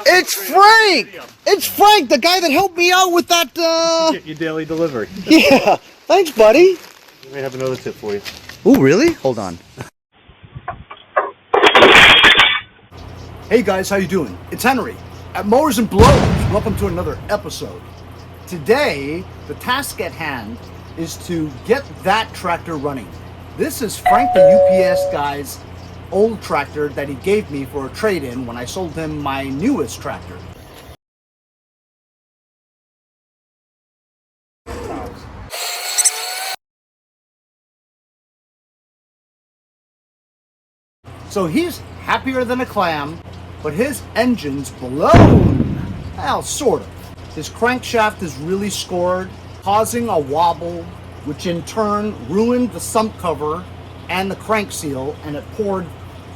It's Frank! It's Frank, the guy that helped me out with that, Get your daily delivery. Yeah, thanks, buddy. We may have another tip for you. Ooh, really? Hold on. Hey guys, how you doing? It's Henry at Mowers and Blowers. Welcome to another episode. Today, the task at hand is to get that tractor running. This is Frank the UPS guy's old tractor that he gave me for a trade-in when I sold him my newest tractor. So he's happier than a clam, but his engine's blown. Well, sort of. His crankshaft is really scored, causing a wobble, which in turn ruined the sump cover and the crank seal, and it poured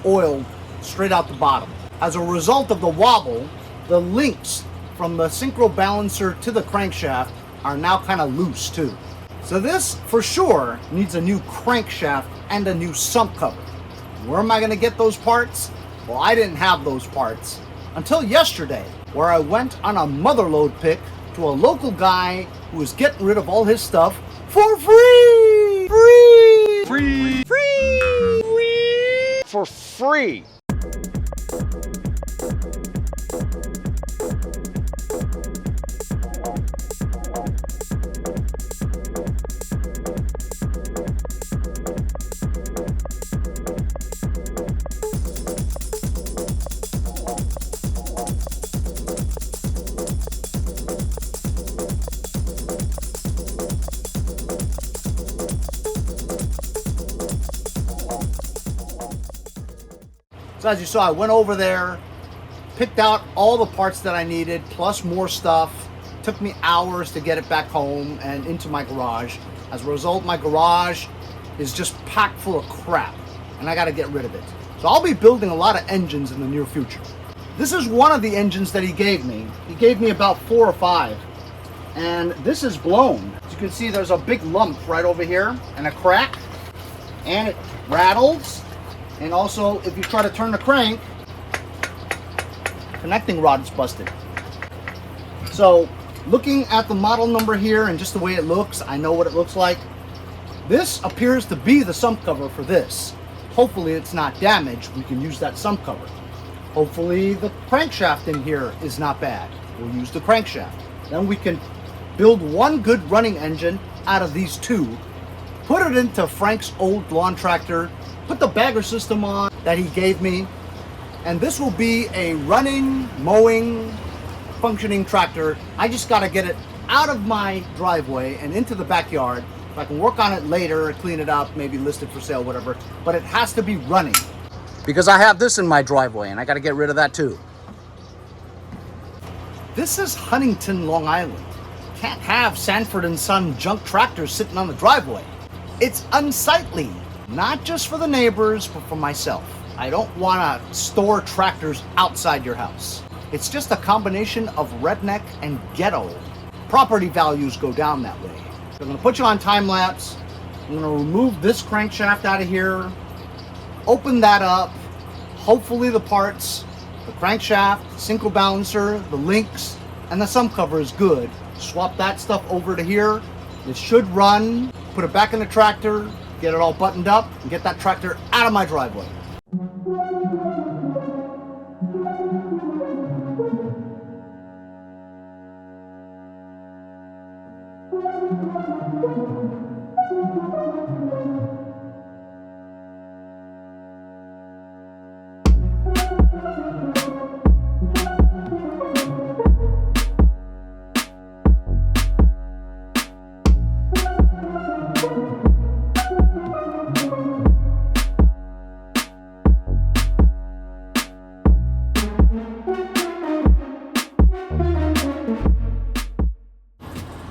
oil straight out the bottom. As a result of the wobble, the links from the synchro balancer to the crankshaft are now kind of loose too. So this, for sure, needs a new crankshaft and a new sump cover. Where am I going to get those parts? Well, I didn't have those parts until yesterday, where I went on a motherload pick to a local guy who was getting rid of all his stuff for free! Free! Free! Free! Free! For free! So as you saw, I went over there, picked out all the parts that I needed, plus more stuff. Took me hours to get it back home and into my garage. As a result, my garage is just packed full of crap, and I gotta get rid of it. So I'll be building a lot of engines in the near future. This is one of the engines that he gave me. He gave me about 4 or 5, and this is blown. As you can see, there's a big lump right over here, and a crack, and it rattles. And also, if you try to turn the crank, connecting rod's busted. So, looking at the model number here and just the way it looks, I know what it looks like. This appears to be the sump cover for this. Hopefully it's not damaged. We can use that sump cover. Hopefully the crankshaft in here is not bad. We'll use the crankshaft. Then we can build one good running engine out of these two, put it into Frank's old lawn tractor, put the bagger system on that he gave me, and this will be a running, mowing, functioning tractor. I just got to get it out of my driveway and into the backyard. If I can work on it later, clean it up, maybe list it for sale, whatever, but it has to be running. Because I have this in my driveway and I got to get rid of that too. This is Huntington, Long Island. Can't have Sanford & Son junk tractors sitting on the driveway. It's unsightly. Not just for the neighbors, but for myself. I don't want to store tractors outside your house. It's just a combination of redneck and ghetto. Property values go down that way. So I'm going to put you on time lapse. I'm going to remove this crankshaft out of here. Open that up. Hopefully the parts, the crankshaft, the synchro balancer, the links, and the sump cover is good. Swap that stuff over to here. It should run. Put it back in the tractor. Get it all buttoned up and get that tractor out of my driveway.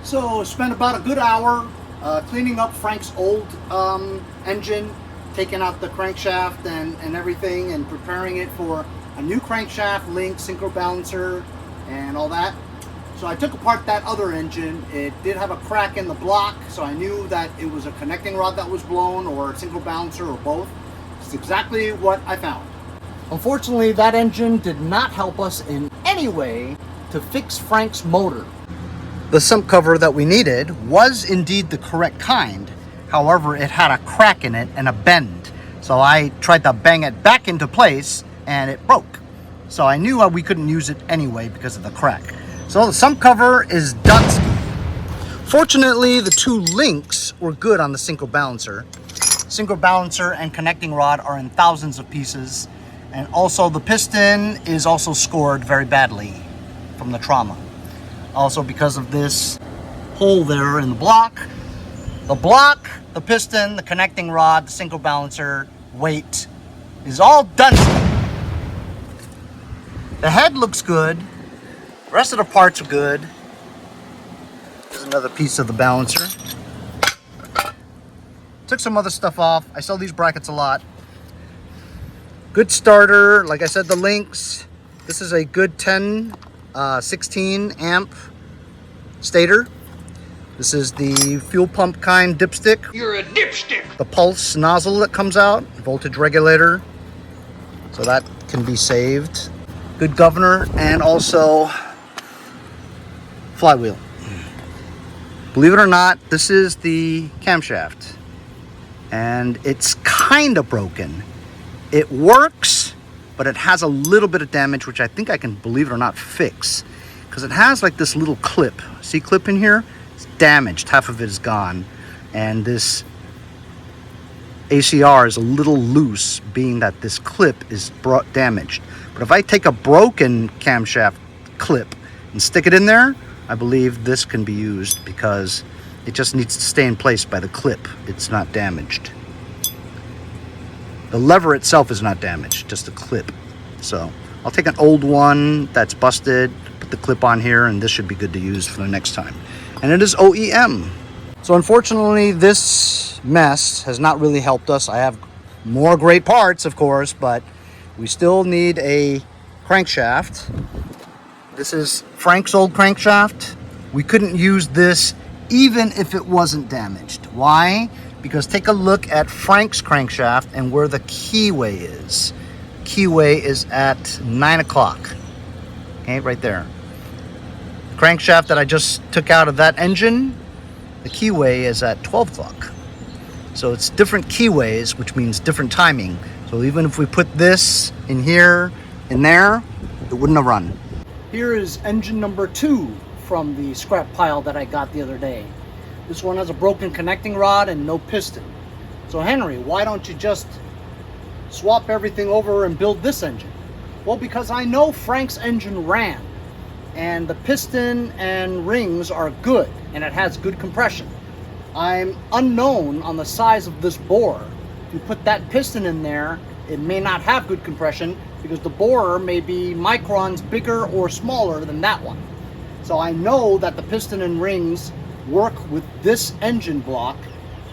So spent about a good hour cleaning up Frank's old engine, taking out the crankshaft and everything, and preparing it for a new crankshaft, link, synchro balancer, and all that. So I took apart that other engine. It did have a crack in the block, so I knew that it was a connecting rod that was blown, or a synchro balancer, or both. It's exactly what I found. Unfortunately, that engine did not help us in any anyway to fix Frank's motor. The sump cover that we needed was indeed the correct kind. However, it had a crack in it and a bend. So I tried to bang it back into place and it broke. So I knew we couldn't use it anyway because of the crack. So the sump cover is done. Fortunately, the two links were good on the synchro balancer. Synchro balancer and connecting rod are in thousands of pieces. And also the piston is also scored very badly from the trauma. Also because of this hole there in the block, the piston, the connecting rod, the synchro balancer, weight is all done. The head looks good. The rest of the parts are good. Here's another piece of the balancer. Took some other stuff off. I sell these brackets a lot. Good starter. Like I said, the links. This is a good 16 amp stator. This is the fuel pump kind dipstick. You're a dipstick. The pulse nozzle that comes out, voltage regulator. So that can be saved. Good governor and also flywheel. Believe it or not, this is the camshaft. And it's kind of broken. It works, but it has a little bit of damage, which I think I can, believe it or not, fix. Because it has like this little clip. See clip in here? It's damaged. Half of it is gone. And this ACR is a little loose, being that this clip is damaged. But if I take a broken camshaft clip and stick it in there, I believe this can be used because it just needs to stay in place by the clip. It's not damaged. The lever itself is not damaged, just the clip. So I'll take an old one that's busted, put the clip on here, and this should be good to use for the next time. And it is OEM. So unfortunately, this mess has not really helped us. I have more great parts, of course, but we still need a crankshaft. This is Frank's old crankshaft. We couldn't use this even if it wasn't damaged. Why? Because take a look at Frank's crankshaft and where the keyway is. Keyway is at 9 o'clock. Okay, right there. The crankshaft that I just took out of that engine, the keyway is at 12 o'clock. So it's different keyways, which means different timing. So even if we put this in here, in there, it wouldn't have run. Here is engine number 2 from the scrap pile that I got the other day. This one has a broken connecting rod and no piston. So Henry, why don't you just swap everything over and build this engine? Well, because I know Frank's engine ran and the piston and rings are good and it has good compression. I'm unknown on the size of this bore. If you put that piston in there, it may not have good compression because the borer may be microns bigger or smaller than that one. So I know that the piston and rings work with this engine block.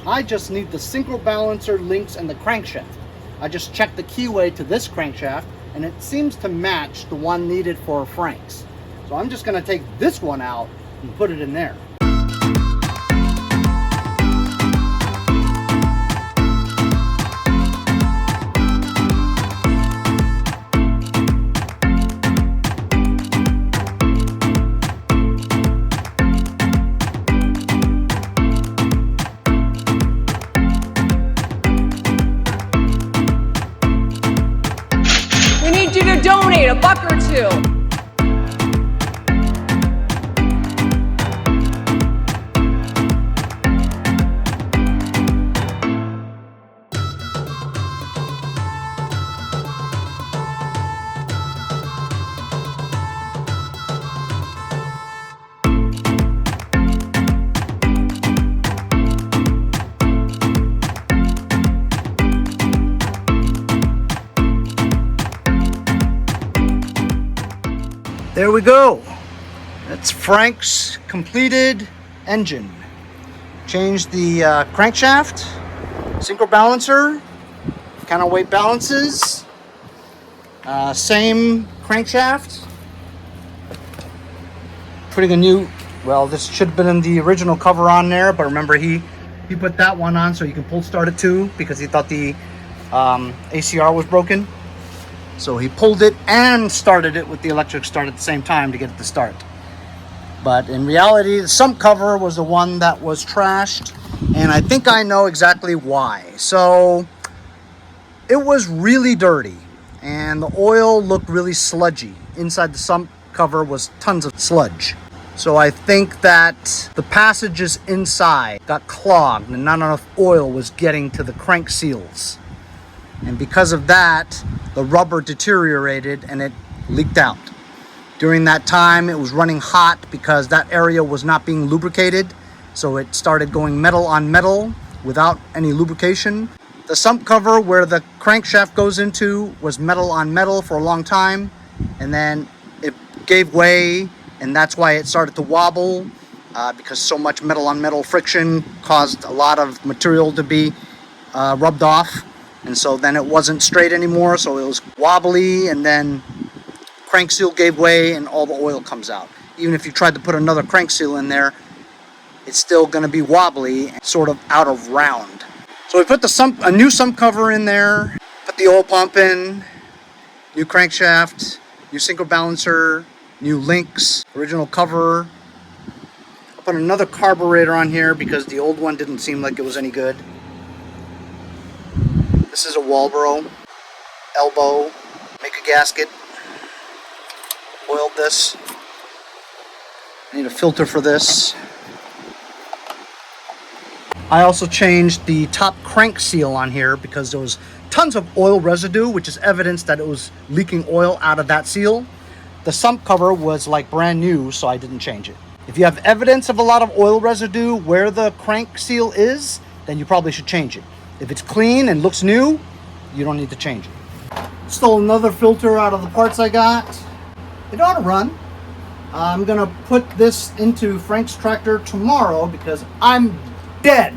I just need the synchro balancer, links, and the crankshaft. I just checked the keyway to this crankshaft and it seems to match the one needed for Frank's. So I'm just going to take this one out and put it in there. Donate $1 or $2. There we go. That's Frank's completed engine. Changed the crankshaft, synchro balancer, counterweight balances, same crankshaft. Putting a new, well, this should have been in the original cover on there, but remember he put that one on so you can pull start it too because he thought the ACR was broken. So he pulled it and started it with the electric start at the same time to get it to start. But in reality, the sump cover was the one that was trashed, and I think I know exactly why. So it was really dirty, and the oil looked really sludgy. Inside the sump cover was tons of sludge. So I think that the passages inside got clogged and not enough oil was getting to the crank seals. And because of that, the rubber deteriorated and it leaked out. During that time, it was running hot because that area was not being lubricated. So it started going metal on metal without any lubrication. The sump cover where the crankshaft goes into was metal on metal for a long time. And then it gave way, and that's why it started to wobble because so much metal on metal friction caused a lot of material to be rubbed off. And so then it wasn't straight anymore, so it was wobbly, and then crank seal gave way and all the oil comes out. Even if you tried to put another crank seal in there, it's still going to be wobbly and sort of out of round. So we put a new sump cover in there, put the oil pump in, new crankshaft, new synchro balancer, new links, original cover. I'll put another carburetor on here because the old one didn't seem like it was any good. This is a Walbro elbow, make a gasket. Oiled this. I need a filter for this. I also changed the top crank seal on here because there was tons of oil residue, which is evidence that it was leaking oil out of that seal. The sump cover was like brand new, so I didn't change it. If you have evidence of a lot of oil residue where the crank seal is, then you probably should change it. If it's clean and looks new, you don't need to change it. Stole another filter out of the parts I got. It ought to run. I'm gonna put this into Frank's tractor tomorrow because I'm dead.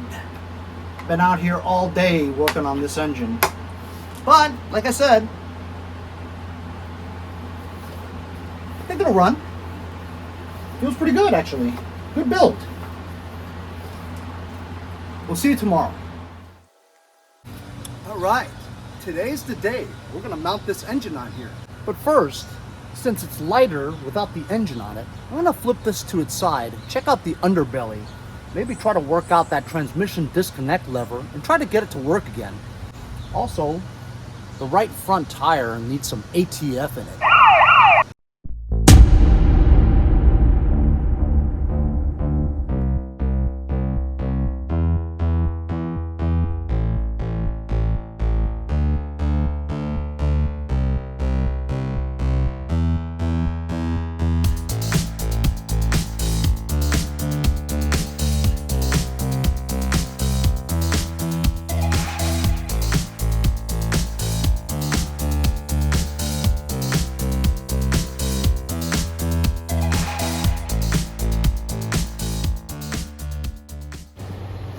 Been out here all day working on this engine. But, like I said, I think it'll run. Feels pretty good, actually. Good build. We'll see you tomorrow. Alright, today's the day. We're gonna mount this engine on here. But first, since it's lighter without the engine on it, I'm gonna flip this to its side, check out the underbelly, maybe try to work out that transmission disconnect lever and try to get it to work again. Also, the right front tire needs some ATF in it.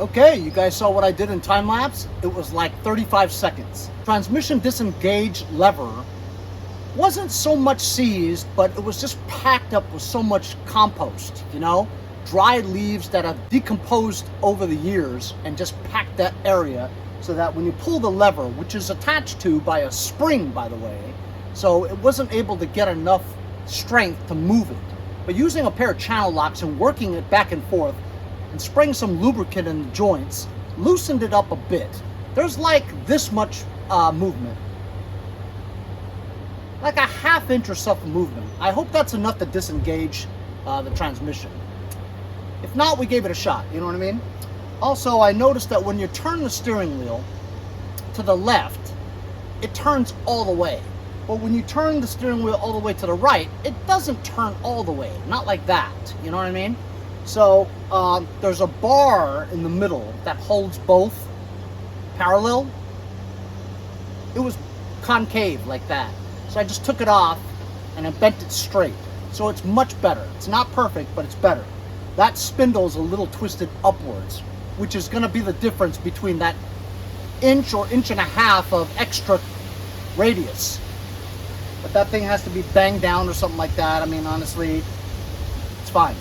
Okay, you guys saw what I did in time lapse? It was like 35 seconds. Transmission disengage lever wasn't so much seized, but it was just packed up with so much compost, you know? Dried leaves that have decomposed over the years and just packed that area so that when you pull the lever, which is attached to by a spring, by the way, so it wasn't able to get enough strength to move it. But using a pair of channel locks and working it back and forth and spraying some lubricant in the joints loosened it up a bit. There's like this much movement, like a ½ inch or so of movement. I hope that's enough to disengage the transmission. If not, we gave it a shot, you know what I mean? Also, I noticed that when you turn the steering wheel to the left, it turns all the way. But when you turn the steering wheel all the way to the right, it doesn't turn all the way, not like that, you know what I mean? So there's a bar in the middle that holds both parallel. It was concave like that. So I just took it off and I bent it straight. So it's much better. It's not perfect, but it's better. That spindle is a little twisted upwards, which is going to be the difference between that inch or inch and a half of extra radius. But that thing has to be banged down or something like that. I mean, honestly, it's fine.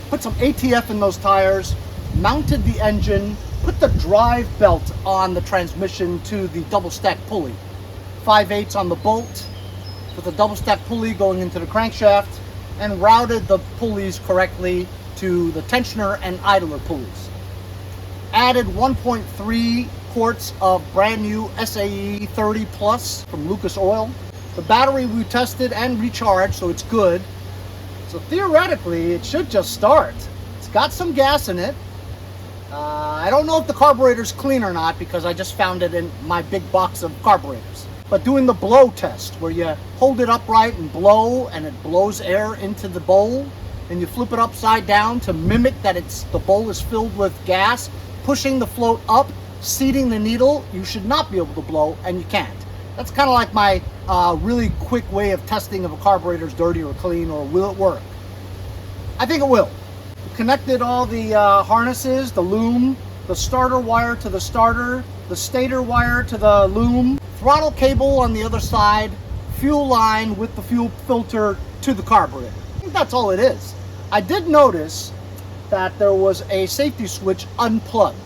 Put some ATF in those tires, mounted the engine, put the drive belt on the transmission to the double stack pulley. 5/8 on the bolt with a double stack pulley going into the crankshaft, and routed the pulleys correctly to the tensioner and idler pulleys. Added 1.3 quarts of brand new SAE 30 Plus from Lucas Oil. The battery we tested and recharged, so it's good. So theoretically, it should just start. It's got some gas in it. I don't know if the carburetor's clean or not because I just found it in my big box of carburetors. But doing the blow test, where you hold it upright and blow, and it blows air into the bowl, and you flip it upside down to mimic that the bowl is filled with gas, pushing the float up, seating the needle, you should not be able to blow, and you can't. That's kind of like my really quick way of testing if a carburetor's dirty or clean, or will it work. I think it will. We connected all the harnesses, the loom, the starter wire to the starter, the stator wire to the loom, throttle cable on the other side, fuel line with the fuel filter to the carburetor. I think that's all it is. I did notice that there was a safety switch unplugged.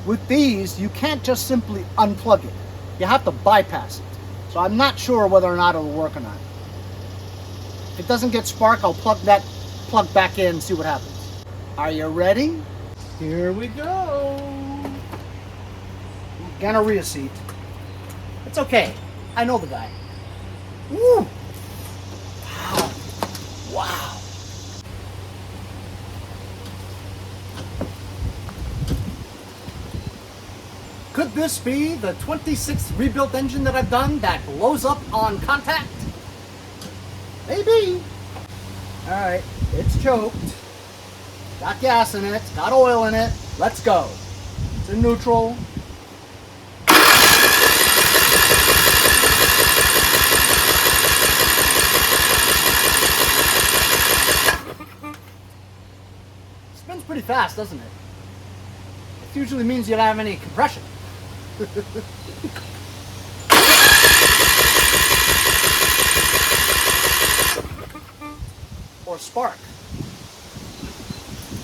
With these, you can't just simply unplug it. You have to bypass it. So I'm not sure whether or not it'll work or not. If it doesn't get spark, I'll plug that plug back in and see what happens. Are you ready? Here we go. Gonorrhea seat. It's okay. I know the guy. Woo! Wow. Wow. Could this be the 26th rebuilt engine that I've done that blows up on contact? Maybe. Alright, it's choked. Got gas in it, got oil in it. Let's go. It's in neutral. Spins pretty fast, doesn't it? It usually means you don't have any compression. Or spark.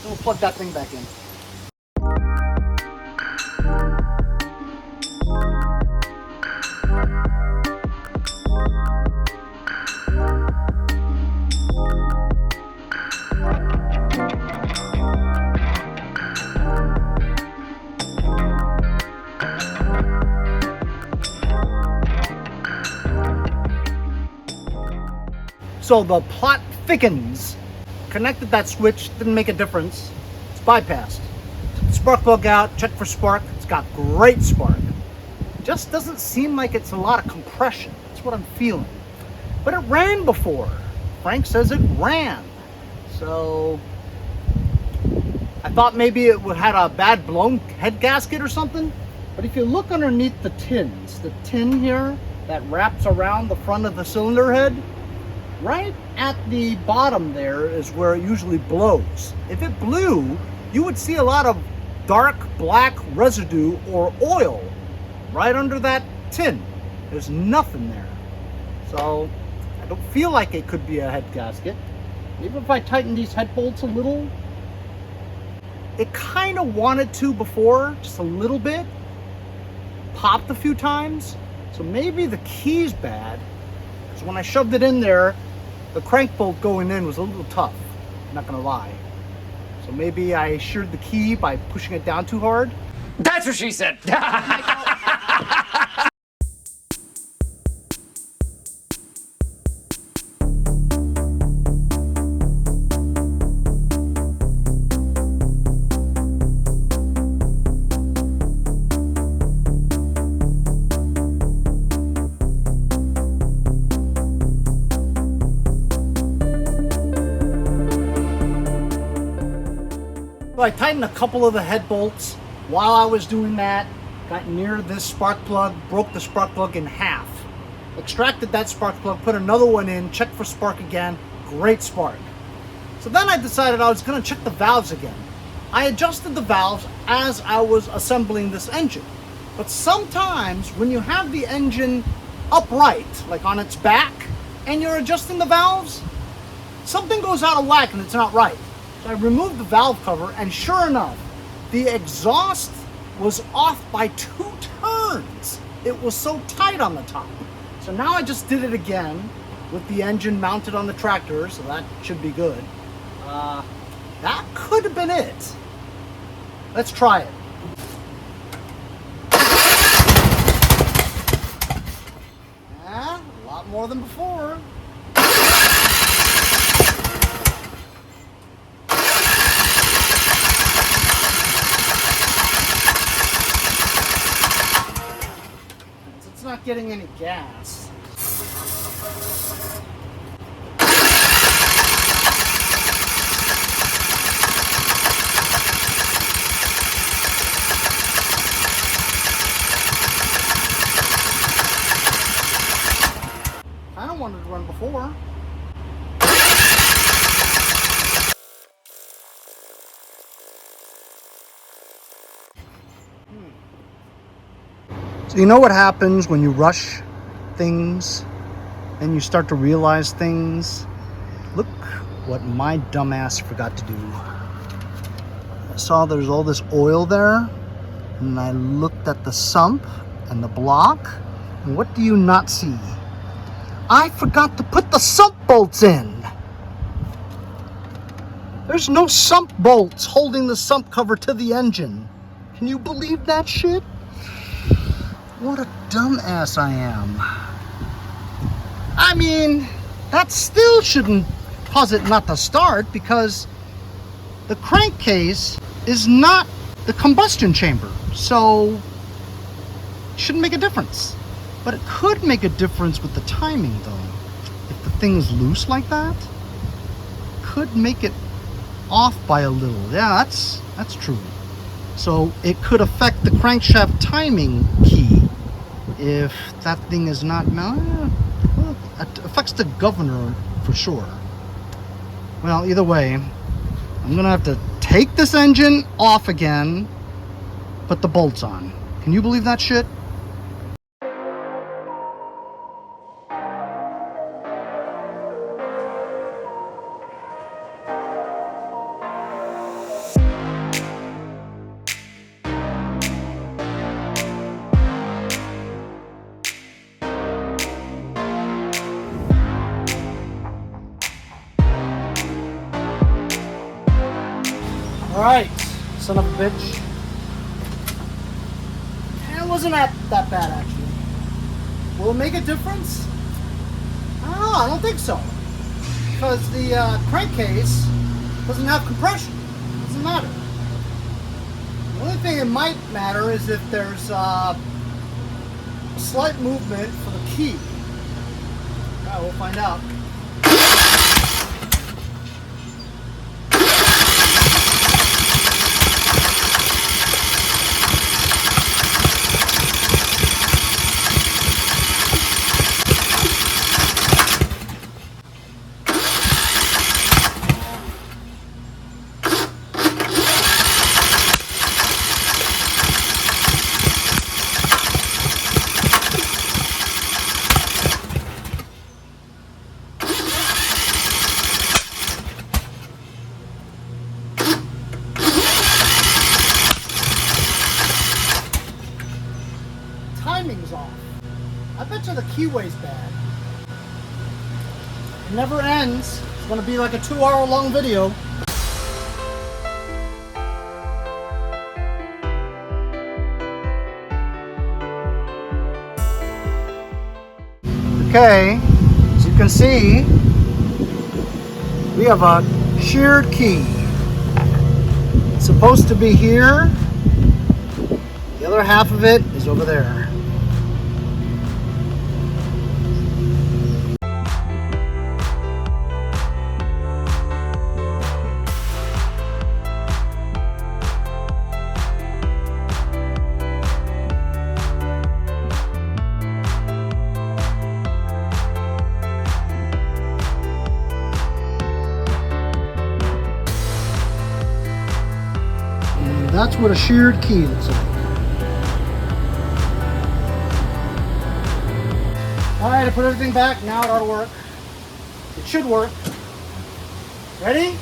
We'll plug that thing back in. So the plot thickens. Connected that switch, didn't make a difference. It's bypassed. Took the spark plug out, checked for spark. It's got great spark. Just doesn't seem like it's a lot of compression. That's what I'm feeling. But it ran before. Frank says it ran. So I thought maybe it had a bad blown head gasket or something. But if you look underneath the tins, the tin here that wraps around the front of the cylinder head, right at the bottom there is where it usually blows. If it blew, you would see a lot of dark black residue or oil right under that tin. There's nothing there. So I don't feel like it could be a head gasket. Maybe if I tighten these head bolts a little. It kind of wanted to before, just a little bit. Popped a few times. So maybe the key's bad. Because when I shoved it in there, the crank bolt going in was a little tough, not gonna lie. So maybe I sheared the key by pushing it down too hard. That's what she said. I tightened a couple of the head bolts while I was doing that. Got near this spark plug, broke the spark plug in half. Extracted that spark plug, put another one in, checked for spark again, great spark. So then I decided I was going to check the valves again. I adjusted the valves as I was assembling this engine. But sometimes when you have the engine upright, like on its back, and you're adjusting the valves, something goes out of whack and it's not right. So I removed the valve cover, and sure enough, the exhaust was off by 2 turns. It was so tight on the top. So now I just did it again with the engine mounted on the tractor, so that should be good. That could have been it. Let's try it. Yeah, a lot more than before. It's not getting any gas. I don't want it to run before. So you know what happens when you rush things and you start to realize things? Look what my dumbass forgot to do. I saw there's all this oil there, and I looked at the sump and the block, and what do you not see? I forgot to put the sump bolts in. There's no sump bolts holding the sump cover to the engine. Can you believe that shit? What a dumbass I am. I mean, that still shouldn't cause it not to start, because the crankcase is not the combustion chamber, so it shouldn't make a difference. But it could make a difference with the timing, though. If the thing's loose like that, could make it off by a little. Yeah, that's true. So it could affect the crankshaft timing key if that thing is not mounted. Well, it affects the governor for sure. Well, either way, I'm gonna have to take this engine off again, put the bolts on. Can you believe that shit? Alright, son of a bitch. It wasn't that bad, actually. Will it make a difference? I don't know, I don't think so. Because the crankcase doesn't have compression. It doesn't matter. The only thing it might matter is if there's a slight movement for the key. Yeah, we'll find out. Timing's off. I bet you the keyway's bad. It never ends. It's gonna be like a 2-hour long video. Okay, as you can see, we have a sheared key. It's supposed to be here. The other half of it is over there. And that's what a sheared key looks like. Alright, I put everything back. Now it ought to work. It should work. Ready?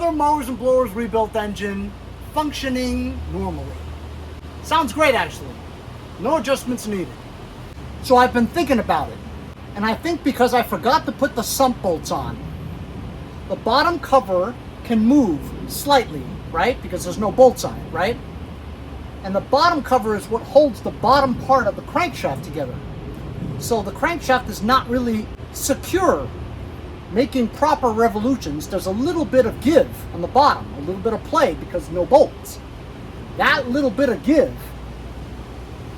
another mowers and blowers rebuilt engine functioning normally. Sounds great, actually. No adjustments needed. So I've been thinking about it, and I think because I forgot to put the sump bolts on, the bottom cover can move slightly, right? Because there's no bolts on it, right? And the bottom cover is what holds the bottom part of the crankshaft together. So the crankshaft is not really secure, making proper revolutions. There's a little bit of give on the bottom, a little bit of play because no bolts. That little bit of give,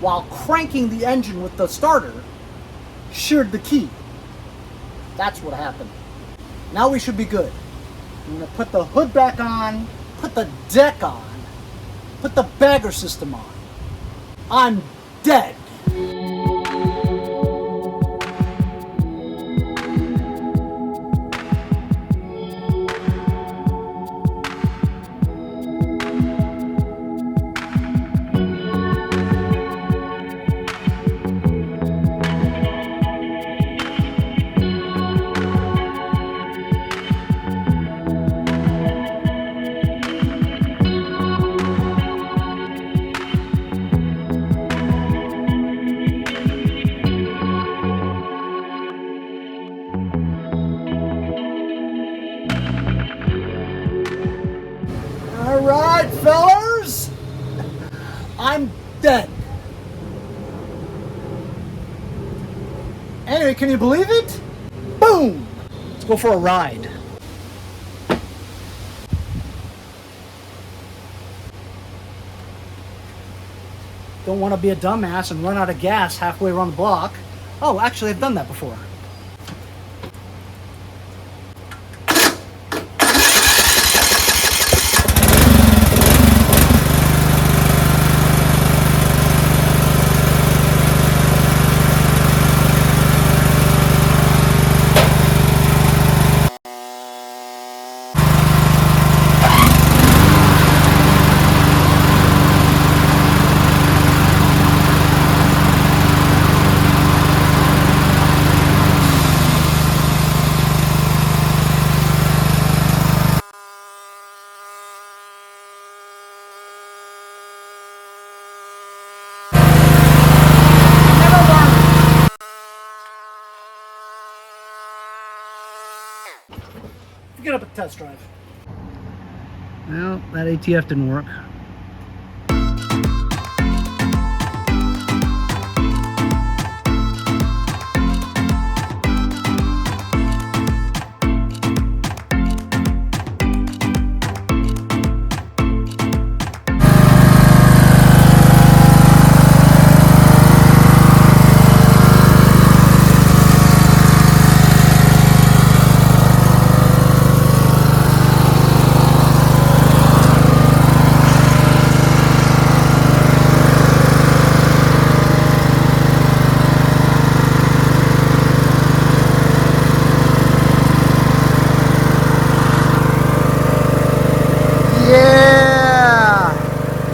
while cranking the engine with the starter, sheared the key. That's what happened. Now we should be good. I'm gonna put the hood back on, put the deck on, put the bagger system on. I'm dead. All right, fellas, I'm dead. Anyway, can you believe it? Boom! Let's go for a ride. Don't want to be a dumbass and run out of gas halfway around the block. Oh, actually, I've done that before. Get up at the test drive. Well, that ATF didn't work.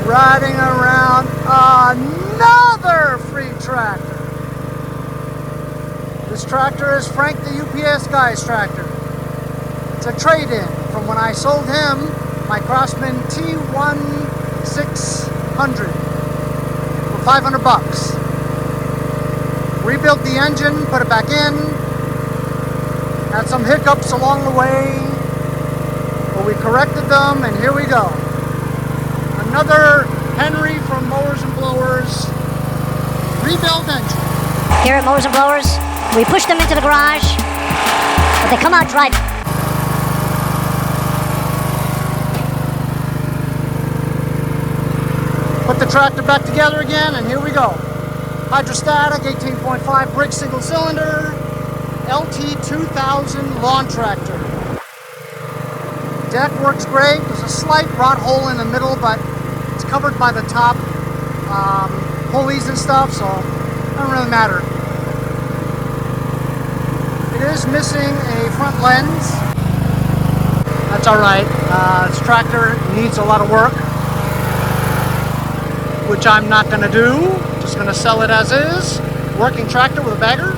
Riding around another free tractor. This tractor is Frank the UPS guy's tractor. It's a trade-in from when I sold him my Craftsman LT2000 for $500. Rebuilt the engine, put it back in. Had some hiccups along the way, but we corrected them, and here we go. Another Henry from Mowers and Blowers rebuilt engine. Here at Mowers and Blowers, we push them into the garage, but they come out driving. Put the tractor back together again, and here we go. Hydrostatic, 18.5 brake single cylinder, LT2000 lawn tractor. Deck works great. There's a slight rot hole in the middle, but it's covered by the top pulleys and stuff, so it doesn't really matter. It is missing a front lens. That's all right. This tractor needs a lot of work, which I'm not going to do. Just going to sell it as is. Working tractor with a bagger.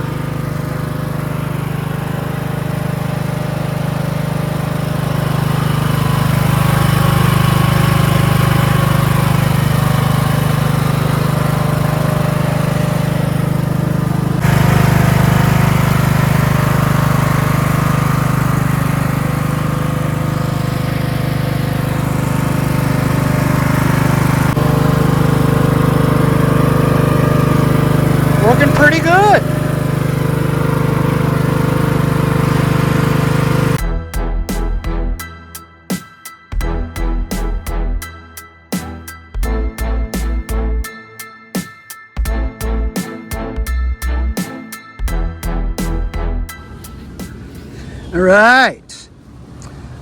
All right.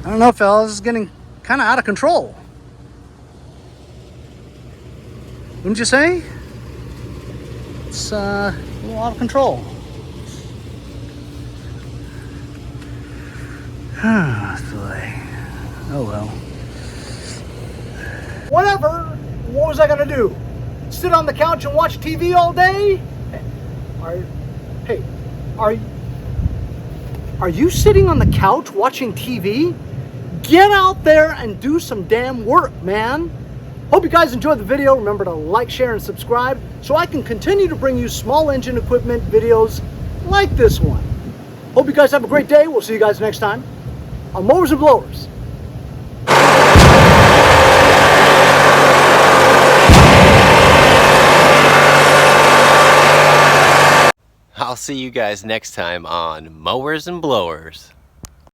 I don't know, fellas, this is getting kind of out of control. Wouldn't you say? It's a little out of control. Oh, boy. Oh, well. Whatever. What was I going to do? Sit on the couch and watch TV all day? Are you sitting on the couch watching TV? Get out there and do some damn work, man. Hope you guys enjoyed the video. Remember to like, share, and subscribe so I can continue to bring you small engine equipment videos like this one. Hope you guys have a great day. We'll see you guys next time on Mowers and Blowers. I'll see you guys next time on Mowers and Blowers.